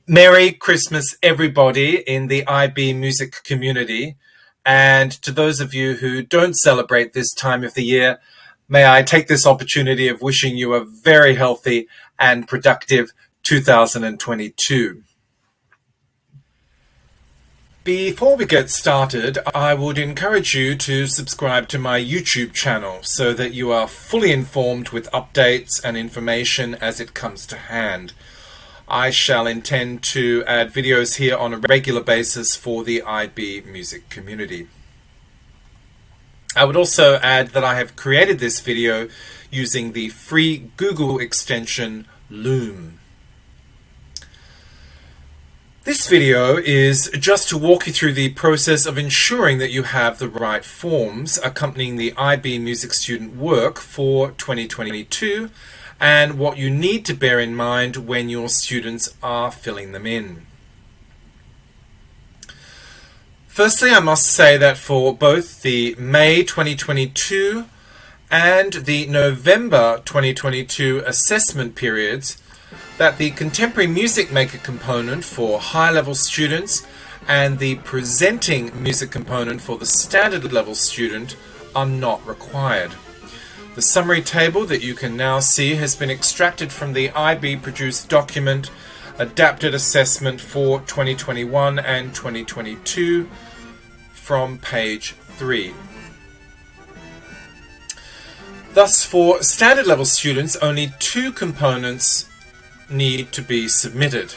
Merry Christmas, everybody in the IB music community. And to those of you who don't celebrate this time of the year, may I take this opportunity of wishing you a very healthy and productive 2022. Before we get started, I would encourage you to subscribe to my YouTube channel so that you are fully informed with updates and information as it comes to hand. I shall intend to add videos here on a regular basis for the IB music community. I would also add that I have created this video using the free Google extension Loom. This video is just to walk you through the process of ensuring that you have the right forms accompanying the IB music student work for 2022 and what you need to bear in mind when your students are filling them in. Firstly, I must say that for both the May 2022 and the November 2022 assessment periods, that the Contemporary Music Maker component for high-level students and the Presenting Music component for the standard level student are not required. The summary table that you can now see has been extracted from the IB-produced document Adapted Assessment for 2021 and 2022 from page 3. Thus, for standard level students, only two components need to be submitted: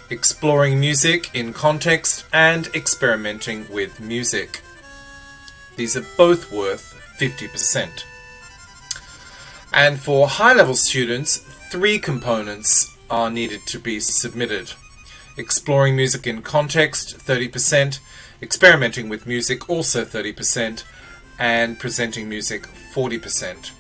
exploring music in context and experimenting with music. These are both worth 50%. And for high-level students, 3 components are needed to be submitted: exploring music in context 30%, experimenting with music also 30%, and presenting music 40%.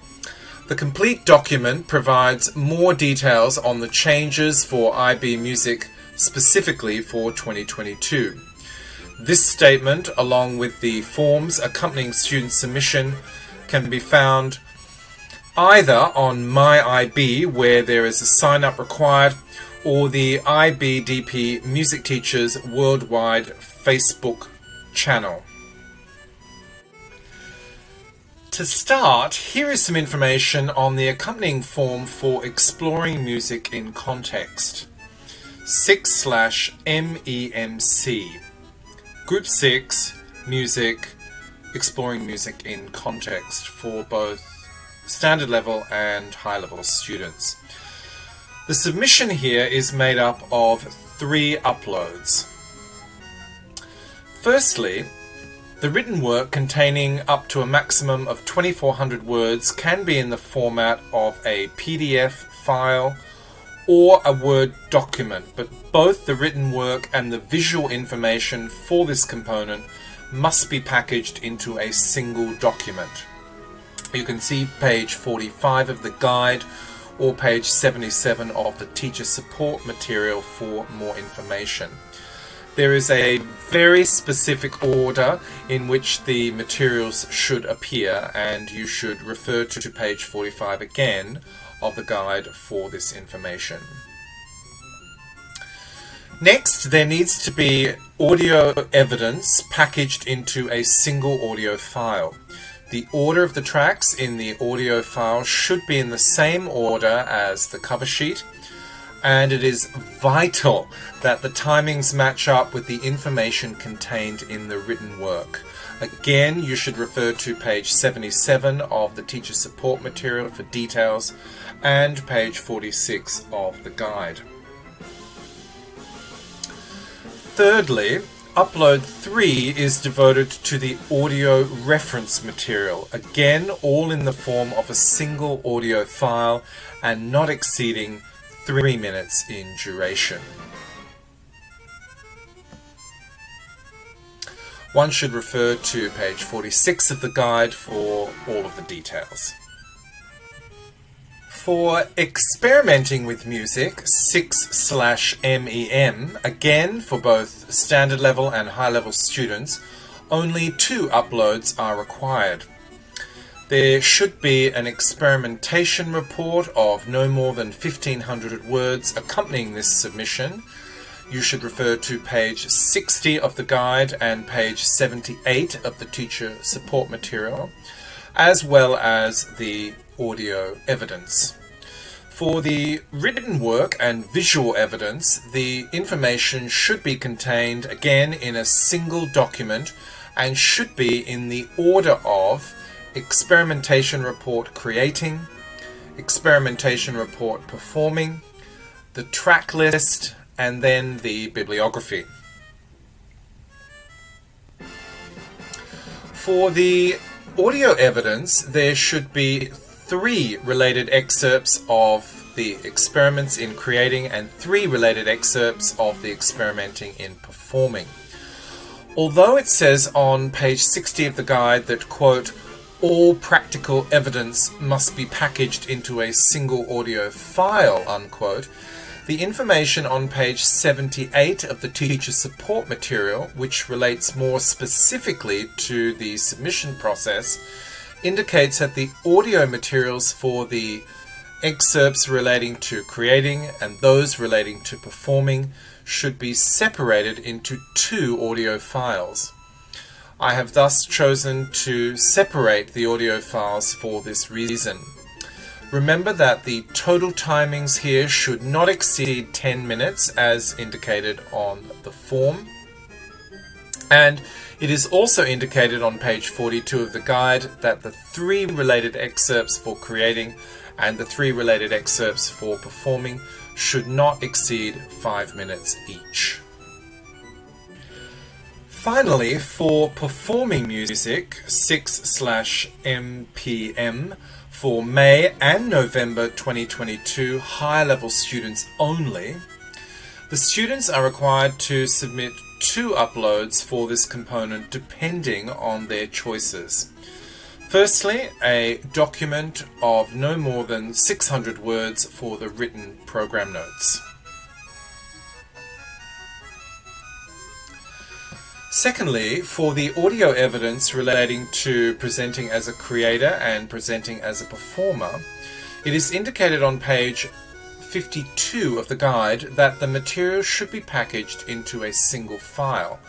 The complete document provides more details on the changes for IB music specifically for 2022. This statement, along with the forms accompanying student submission, can be found either on My IB, where there is a sign-up required, or the IBDP Music Teachers Worldwide Facebook channel. To start, here is some information on the accompanying form for exploring music in context. 6/MEMC. Group 6, Music, Exploring Music in Context for both standard level and high level students. The submission here is made up of 3 uploads. Firstly, the written work containing up to a maximum of 2,400 words can be in the format of a PDF file or a Word document, but both the written work and the visual information for this component must be packaged into a single document. You can see page 45 of the guide or page 77 of the teacher support material for more information. There is a very specific order in which the materials should appear, and you should refer to page 45 again of the guide for this information. Next, there needs to be audio evidence packaged into a single audio file. The order of the tracks in the audio file should be in the same order as the cover sheet, and it is vital that the timings match up with the information contained in the written work. Again, you should refer to page 77 of the teacher support material for details and page 46 of the guide. Thirdly, upload 3 is devoted to the audio reference material, again all in the form of a single audio file and not exceeding 3 minutes in duration. One should refer to page 46 of the guide for all of the details. For experimenting with music, 6/MEM, again for both standard level and high level students, only 2 uploads are required. There should be an experimentation report of no more than 1,500 words accompanying this submission. You should refer to page 60 of the guide and page 78 of the teacher support material, as well as the audio evidence. For the written work and visual evidence, the information should be contained again in a single document and should be in the order of experimentation report creating, experimentation report performing, the track list, and then the bibliography. For the audio evidence, there should be 3 related excerpts of the experiments in creating and 3 related excerpts of the experimenting in performing. Although it says on page 60 of the guide that, quote, all practical evidence must be packaged into a single audio file, unquote, the information on page 78 of the teacher support material, which relates more specifically to the submission process, indicates that the audio materials for the excerpts relating to creating and those relating to performing should be separated into 2 audio files. I have thus chosen to separate the audio files for this reason. Remember that the total timings here should not exceed 10 minutes as indicated on the form. And it is also indicated on page 42 of the guide that the 3 related excerpts for creating and the 3 related excerpts for performing should not exceed 5 minutes each. Finally, for performing music, 6/MPM, for May and November 2022 higher level students only, the students are required to submit 2 uploads for this component depending on their choices. Firstly, a document of no more than 600 words for the written program notes. Secondly, for the audio evidence relating to presenting as a creator and presenting as a performer, it is indicated on page 52 of the guide that the material should be packaged into a single file,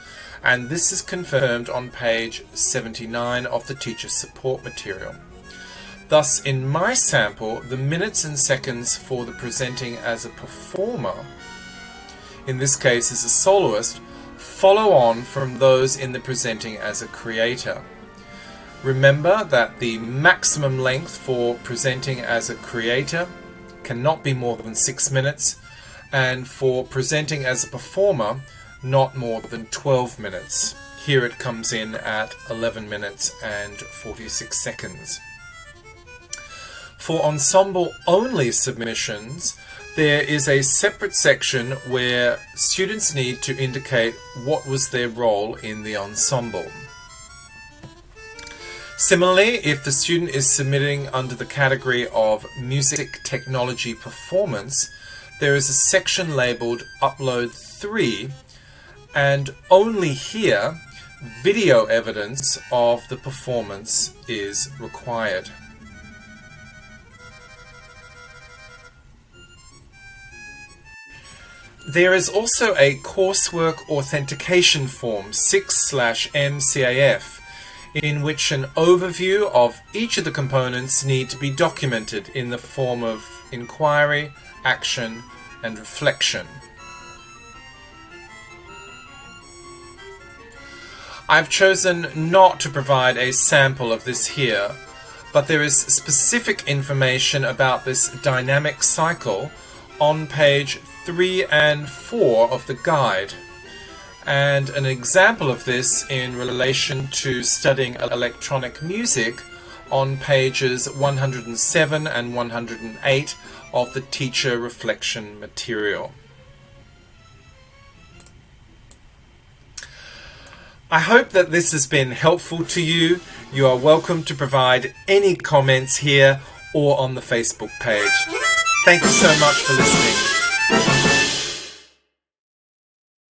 and this is confirmed on page 79 of the teacher support material. Thus, in my sample, the minutes and seconds for the presenting as a performer, in this case as a soloist, follow on from those in the presenting as a creator. Remember that the maximum length for presenting as a creator cannot be more than 6 minutes, and for presenting as a performer, not more than 12 minutes. Here it comes in at 11 minutes and 46 seconds. For ensemble-only submissions, there is a separate section where students need to indicate what was their role in the ensemble. Similarly, if the student is submitting under the category of Music Technology Performance, there is a section labelled Upload 3, and only here, video evidence of the performance is required. There is also a Coursework Authentication form 6/MCAF, in which an overview of each of the components need to be documented in the form of inquiry, action, and reflection. I've chosen not to provide a sample of this here, but there is specific information about this dynamic cycle on page 3 and 4 of the guide, and an example of this in relation to studying electronic music on pages 107 and 108 of the teacher reflection material. I hope that this has been helpful to you. You are welcome to provide any comments here or on the Facebook page. Thank you so much for listening.